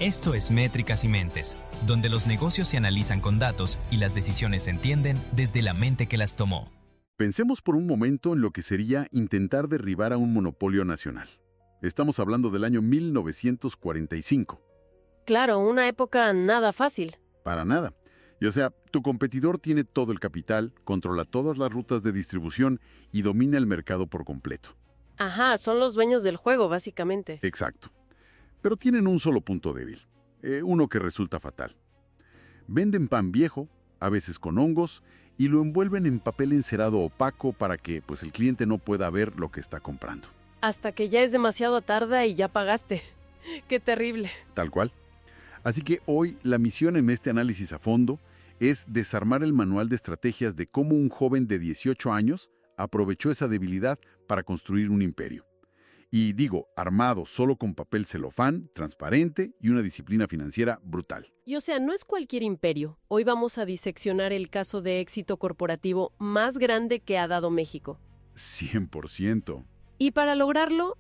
Esto es Métricas y Mentes, donde los negocios se analizan con datos y las decisiones se entienden desde la mente que las tomó. Pensemos por un momento en lo que sería intentar derribar a un monopolio nacional. Estamos hablando del año 1945. Claro, una época nada fácil. Para nada. Y o sea, tu competidor tiene todo el capital, controla todas las rutas de distribución y domina el mercado por completo. Ajá, son los dueños del juego, básicamente. Exacto. Pero tienen un solo punto débil, uno que resulta fatal. Venden pan viejo, a veces con hongos, y lo envuelven en papel encerado opaco para que el cliente no pueda ver lo que está comprando. Hasta que ya es demasiado tarde y ya pagaste. ¡Qué terrible! Tal cual. Así que hoy la misión en este análisis a fondo es desarmar el manual de estrategias de cómo un joven de 18 años aprovechó esa debilidad para construir un imperio. Y digo, armado solo con papel celofán, transparente y una disciplina financiera brutal. Y o sea, no es cualquier imperio. Hoy vamos a diseccionar el caso de éxito corporativo más grande que ha dado México. 100%. Y para lograrlo,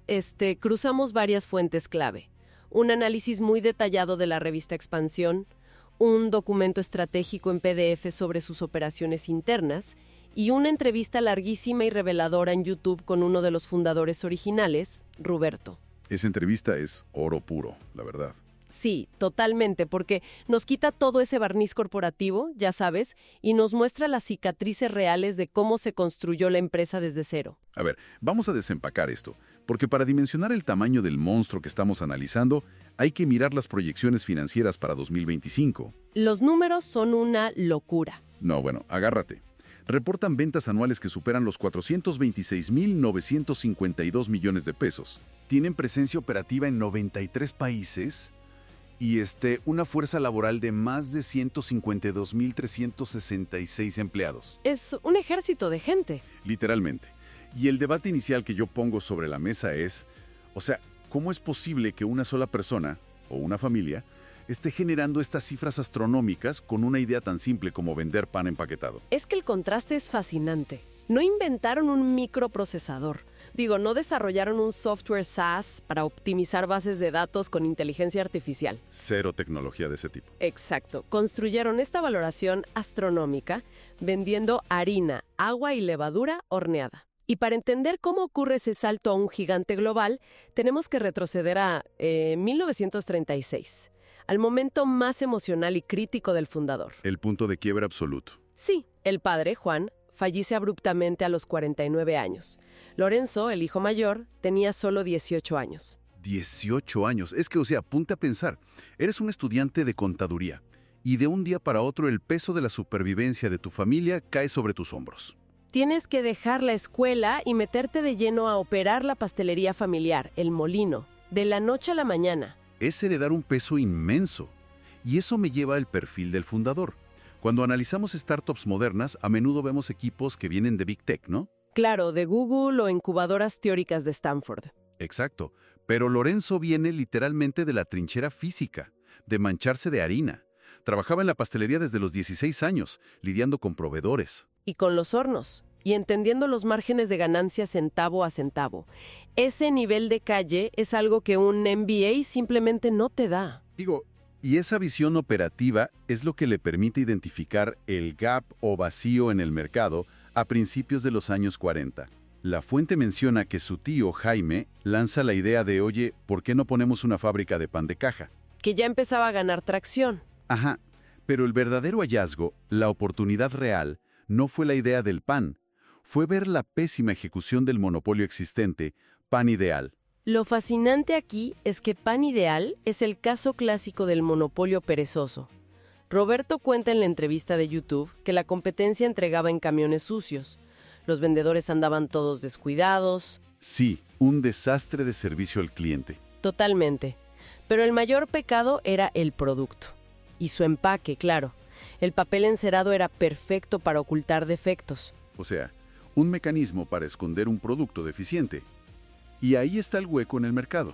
cruzamos varias fuentes clave. Un análisis muy detallado de la revista Expansión, un documento estratégico en PDF sobre sus operaciones internas y una entrevista larguísima y reveladora en YouTube con uno de los fundadores originales, Roberto. Esa entrevista es oro puro, la verdad. Sí, totalmente, porque nos quita todo ese barniz corporativo, ya sabes, y nos muestra las cicatrices reales de cómo se construyó la empresa desde cero. A ver, vamos a desempacar esto, porque para dimensionar el tamaño del monstruo que estamos analizando, hay que mirar las proyecciones financieras para 2025. Los números son una locura. No, bueno, agárrate. Reportan ventas anuales que superan los 426.952 millones de pesos. Tienen presencia operativa en 93 países y una fuerza laboral de más de 152.366 empleados. Es un ejército de gente. Literalmente. Y el debate inicial que yo pongo sobre la mesa es, ¿cómo es posible que una sola persona o una familia esté generando estas cifras astronómicas con una idea tan simple como vender pan empaquetado? Es que el contraste es fascinante. No inventaron un microprocesador. No desarrollaron un software SaaS para optimizar bases de datos con inteligencia artificial. Cero tecnología de ese tipo. Exacto. Construyeron esta valoración astronómica vendiendo harina, agua y levadura horneada. Y para entender cómo ocurre ese salto a un gigante global, tenemos que retroceder a 1936. Al momento más emocional y crítico del fundador. El punto de quiebra absoluto. Sí, el padre, Juan, fallece abruptamente a los 49 años. Lorenzo, el hijo mayor, tenía solo 18 años. 18 años. Es que, ponte a pensar. Eres un estudiante de contaduría y de un día para otro el peso de la supervivencia de tu familia cae sobre tus hombros. Tienes que dejar la escuela y meterte de lleno a operar la pastelería familiar, el molino, de la noche a la mañana. Es heredar un peso inmenso. Y eso me lleva al perfil del fundador. Cuando analizamos startups modernas, a menudo vemos equipos que vienen de Big Tech, ¿no? Claro, de Google o incubadoras teóricas de Stanford. Exacto. Pero Lorenzo viene literalmente de la trinchera física, de mancharse de harina. Trabajaba en la pastelería desde los 16 años, lidiando con proveedores. Y con los hornos. Y entendiendo los márgenes de ganancia centavo a centavo. Ese nivel de calle es algo que un MBA simplemente no te da. Y esa visión operativa es lo que le permite identificar el gap o vacío en el mercado a principios de los años 40. La fuente menciona que su tío, Jaime, lanza la idea de, oye, ¿por qué no ponemos una fábrica de pan de caja? Que ya empezaba a ganar tracción. Ajá, pero el verdadero hallazgo, la oportunidad real, no fue la idea del pan. Fue ver la pésima ejecución del monopolio existente, Pan Ideal. Lo fascinante aquí es que Pan Ideal es el caso clásico del monopolio perezoso. Roberto cuenta en la entrevista de YouTube que la competencia entregaba en camiones sucios. Los vendedores andaban todos descuidados. Sí, un desastre de servicio al cliente. Totalmente. Pero el mayor pecado era el producto. Y su empaque, claro. El papel encerado era perfecto para ocultar defectos. Un mecanismo para esconder un producto deficiente. Y ahí está el hueco en el mercado.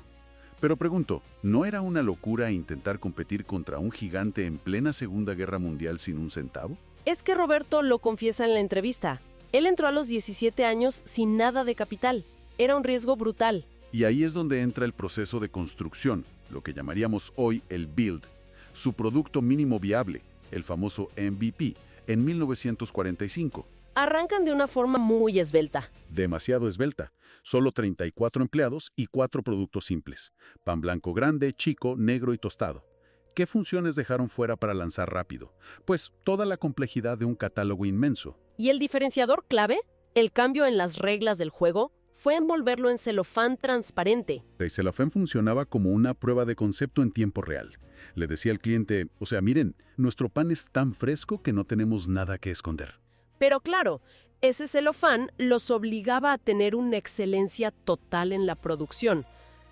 Pero pregunto, ¿no era una locura intentar competir contra un gigante en plena Segunda Guerra Mundial sin un centavo? Es que Roberto lo confiesa en la entrevista. Él entró a los 17 años sin nada de capital. Era un riesgo brutal. Y ahí es donde entra el proceso de construcción, lo que llamaríamos hoy el build, su producto mínimo viable, el famoso MVP, en 1945. Arrancan de una forma muy esbelta. Demasiado esbelta. Solo 34 empleados y 4 productos simples. Pan blanco grande, chico, negro y tostado. ¿Qué funciones dejaron fuera para lanzar rápido? Pues toda la complejidad de un catálogo inmenso. ¿Y el diferenciador clave? El cambio en las reglas del juego fue envolverlo en celofán transparente. El celofán funcionaba como una prueba de concepto en tiempo real. Le decía al cliente, miren, nuestro pan es tan fresco que no tenemos nada que esconder. Pero claro, ese celofán los obligaba a tener una excelencia total en la producción.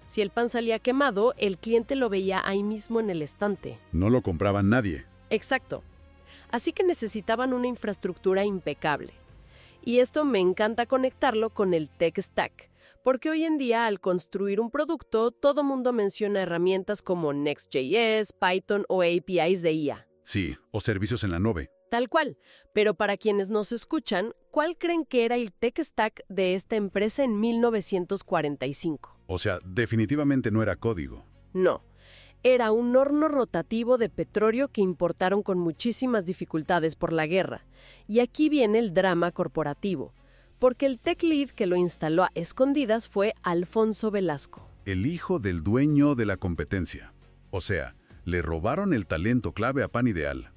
Si el pan salía quemado, el cliente lo veía ahí mismo en el estante. No lo compraba nadie. Exacto. Así que necesitaban una infraestructura impecable. Y esto me encanta conectarlo con el tech stack, porque hoy en día al construir un producto, todo mundo menciona herramientas como Next.js, Python o APIs de IA. Sí, o servicios en la nube. Tal cual. Pero para quienes nos escuchan, ¿cuál creen que era el tech stack de esta empresa en 1945? Definitivamente no era código. No. Era un horno rotativo de petróleo que importaron con muchísimas dificultades por la guerra. Y aquí viene el drama corporativo, porque el tech lead que lo instaló a escondidas fue Alfonso Velasco. El hijo del dueño de la competencia. Le robaron el talento clave a Pan Ideal.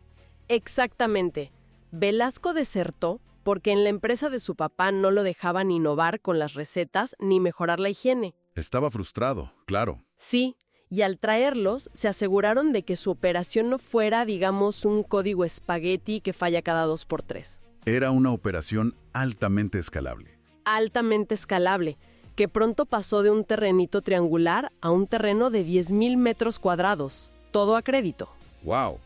Exactamente. Velasco desertó porque en la empresa de su papá no lo dejaban innovar con las recetas ni mejorar la higiene. Estaba frustrado, claro. Sí, y al traerlos se aseguraron de que su operación no fuera, digamos, un código espagueti que falla cada 2x3. Era una operación altamente escalable. Altamente escalable, que pronto pasó de un terrenito triangular a un terreno de 10,000 metros cuadrados. Todo a crédito. ¡Wow!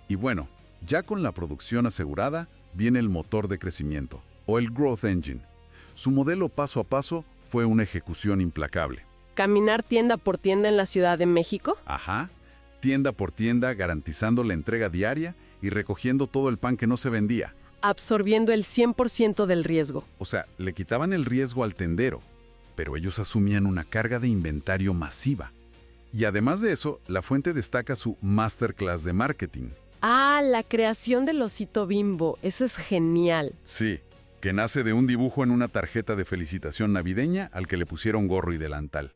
Y bueno, ya con la producción asegurada, viene el motor de crecimiento, o el Growth Engine. Su modelo paso a paso fue una ejecución implacable. ¿Caminar tienda por tienda en la Ciudad de México? Ajá. Tienda por tienda, garantizando la entrega diaria y recogiendo todo el pan que no se vendía. Absorbiendo el 100% del riesgo. Le quitaban el riesgo al tendero, pero ellos asumían una carga de inventario masiva. Y además de eso, la fuente destaca su masterclass de marketing. Ah, la creación del osito Bimbo. Eso es genial. Sí, que nace de un dibujo en una tarjeta de felicitación navideña al que le pusieron gorro y delantal.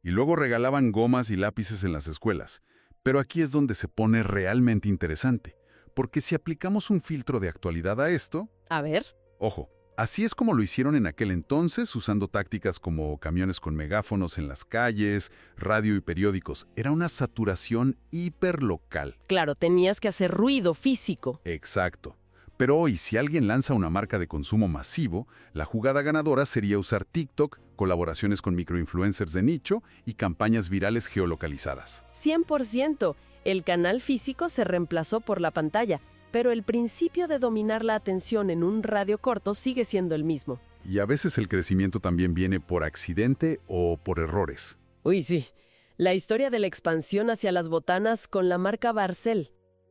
Y luego regalaban gomas y lápices en las escuelas. Pero aquí es donde se pone realmente interesante, porque si aplicamos un filtro de actualidad a esto... A ver. Ojo, así es como lo hicieron en aquel entonces, usando tácticas como camiones con megáfonos en las calles, radio y periódicos. Era una saturación hiperlocal. Claro, tenías que hacer ruido físico. Exacto. Pero hoy, si alguien lanza una marca de consumo masivo, la jugada ganadora sería usar TikTok, colaboraciones con microinfluencers de nicho y campañas virales geolocalizadas. 100%. El canal físico se reemplazó por la pantalla, pero el principio de dominar la atención en un radio corto sigue siendo el mismo. Y a veces el crecimiento también viene por accidente o por errores. Uy, sí. La historia de la expansión hacia las botanas con la marca Barcel.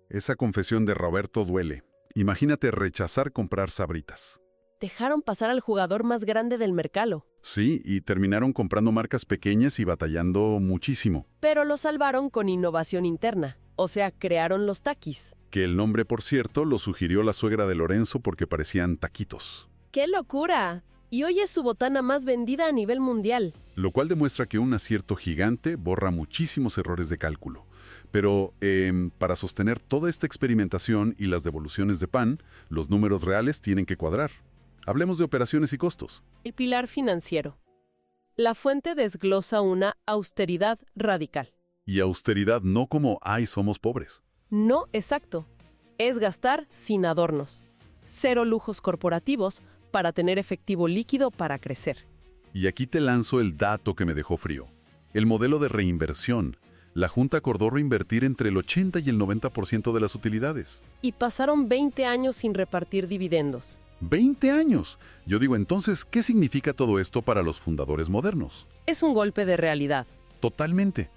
Esa confesión de Roberto duele. Imagínate rechazar comprar Sabritas. Dejaron pasar al jugador más grande del mercado. Sí, y terminaron comprando marcas pequeñas y batallando muchísimo. Pero lo salvaron con innovación interna. Crearon los Takis. Que el nombre, por cierto, lo sugirió la suegra de Lorenzo porque parecían taquitos. ¡Qué locura! Y hoy es su botana más vendida a nivel mundial. Lo cual demuestra que un acierto gigante borra muchísimos errores de cálculo. Pero para sostener toda esta experimentación y las devoluciones de pan, los números reales tienen que cuadrar. Hablemos de operaciones y costos. El pilar financiero. La fuente desglosa una austeridad radical. Y austeridad no como ¡ay, somos pobres! No, exacto. Es gastar sin adornos. 0 lujos corporativos para tener efectivo líquido para crecer. Y aquí te lanzo el dato que me dejó frío. El modelo de reinversión. La Junta acordó reinvertir entre el 80 y el 90% de las utilidades. Y pasaron 20 años sin repartir dividendos. ¡20 años! Yo digo, entonces, ¿qué significa todo esto para los fundadores modernos? Es un golpe de realidad. Totalmente.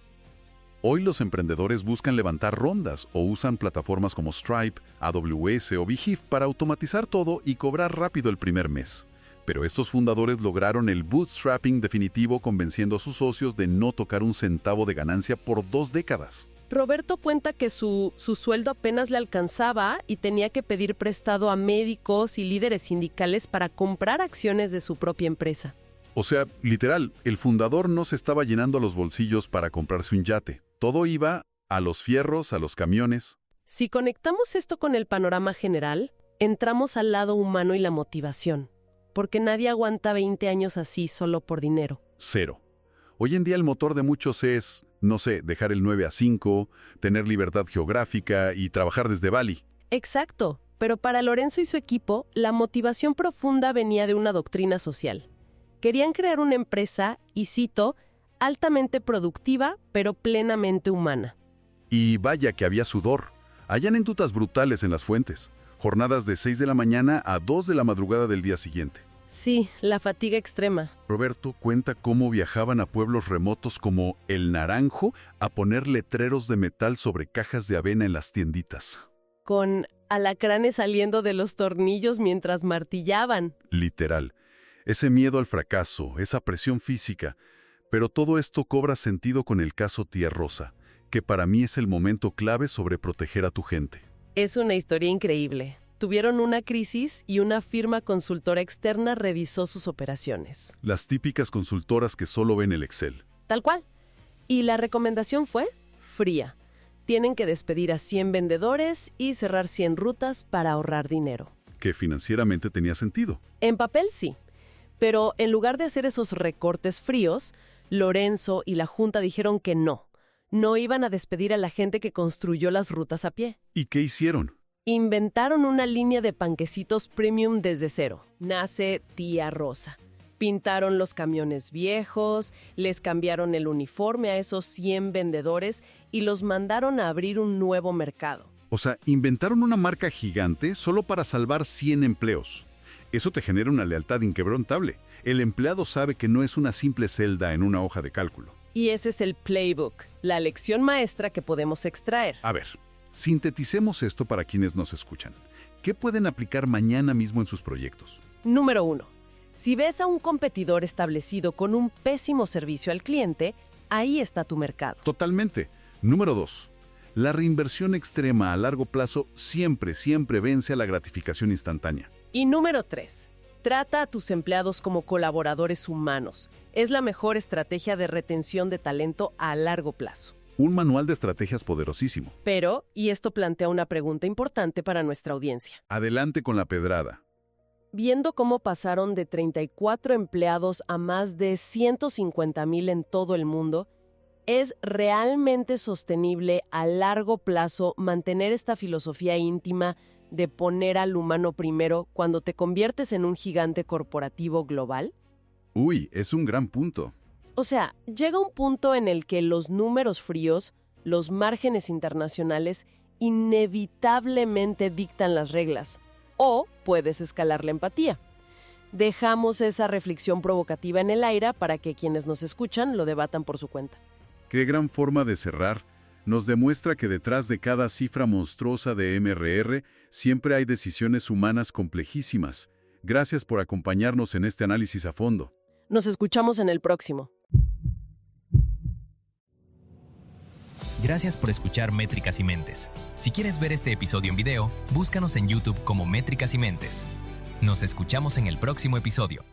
Hoy los emprendedores buscan levantar rondas o usan plataformas como Stripe, AWS o BeHive para automatizar todo y cobrar rápido el primer mes. Pero estos fundadores lograron el bootstrapping definitivo convenciendo a sus socios de no tocar un centavo de ganancia por 2 décadas. Roberto cuenta que su sueldo apenas le alcanzaba y tenía que pedir prestado a médicos y líderes sindicales para comprar acciones de su propia empresa. O sea, literal, el fundador no se estaba llenando los bolsillos para comprarse un yate. Todo iba a los fierros, a los camiones. Si conectamos esto con el panorama general, entramos al lado humano y la motivación. Porque nadie aguanta 20 años así solo por dinero. 0. Hoy en día el motor de muchos es, no sé, dejar el 9 a 5, tener libertad geográfica y trabajar desde Bali. Exacto, pero para Lorenzo y su equipo, la motivación profunda venía de una doctrina social. Querían crear una empresa, y cito, altamente productiva, pero plenamente humana. Y vaya que había sudor. Hay anécdotas brutales en las fuentes. Jornadas de 6 de la mañana a 2 de la madrugada del día siguiente. Sí, la fatiga extrema. Roberto cuenta cómo viajaban a pueblos remotos como El Naranjo a poner letreros de metal sobre cajas de avena en las tienditas. Con alacranes saliendo de los tornillos mientras martillaban. Literal. Ese miedo al fracaso, esa presión física. Pero todo esto cobra sentido con el caso Tía Rosa, que para mí es el momento clave sobre proteger a tu gente. Es una historia increíble. Tuvieron una crisis y una firma consultora externa revisó sus operaciones. Las típicas consultoras que solo ven el Excel. Tal cual. Y la recomendación fue fría. Tienen que despedir a 100 vendedores y cerrar 100 rutas para ahorrar dinero. Que financieramente tenía sentido. En papel sí. Pero en lugar de hacer esos recortes fríos, Lorenzo y la Junta dijeron que no. No iban a despedir a la gente que construyó las rutas a pie. ¿Y qué hicieron? Inventaron una línea de panquecitos premium desde cero. Nace Tía Rosa. Pintaron los camiones viejos, les cambiaron el uniforme a esos 100 vendedores y los mandaron a abrir un nuevo mercado. O sea, inventaron una marca gigante solo para salvar 100 empleos. Eso te genera una lealtad inquebrantable. El empleado sabe que no es una simple celda en una hoja de cálculo. Y ese es el playbook, la lección maestra que podemos extraer. A ver, sinteticemos esto para quienes nos escuchan. ¿Qué pueden aplicar mañana mismo en sus proyectos? Número 1. Si ves a un competidor establecido con un pésimo servicio al cliente, ahí está tu mercado. Totalmente. Número 2. La reinversión extrema a largo plazo siempre vence a la gratificación instantánea. Y número 3. Trata a tus empleados como colaboradores humanos. Es la mejor estrategia de retención de talento a largo plazo. Un manual de estrategias poderosísimo. Pero, y esto plantea una pregunta importante para nuestra audiencia. Adelante con la pedrada. Viendo cómo pasaron de 34 empleados a más de 150,000 en todo el mundo, ¿es realmente sostenible a largo plazo mantener esta filosofía íntima de poner al humano primero cuando te conviertes en un gigante corporativo global? Uy, es un gran punto. O sea, llega un punto en el que los números fríos, los márgenes internacionales, inevitablemente dictan las reglas. O puedes escalar la empatía. Dejamos esa reflexión provocativa en el aire para que quienes nos escuchan lo debatan por su cuenta. Qué gran forma de cerrar. Nos demuestra que detrás de cada cifra monstruosa de MRR siempre hay decisiones humanas complejísimas. Gracias por acompañarnos en este análisis a fondo. Nos escuchamos en el próximo. Gracias por escuchar Métricas y Mentes. Si quieres ver este episodio en video, búscanos en YouTube como Métricas y Mentes. Nos escuchamos en el próximo episodio.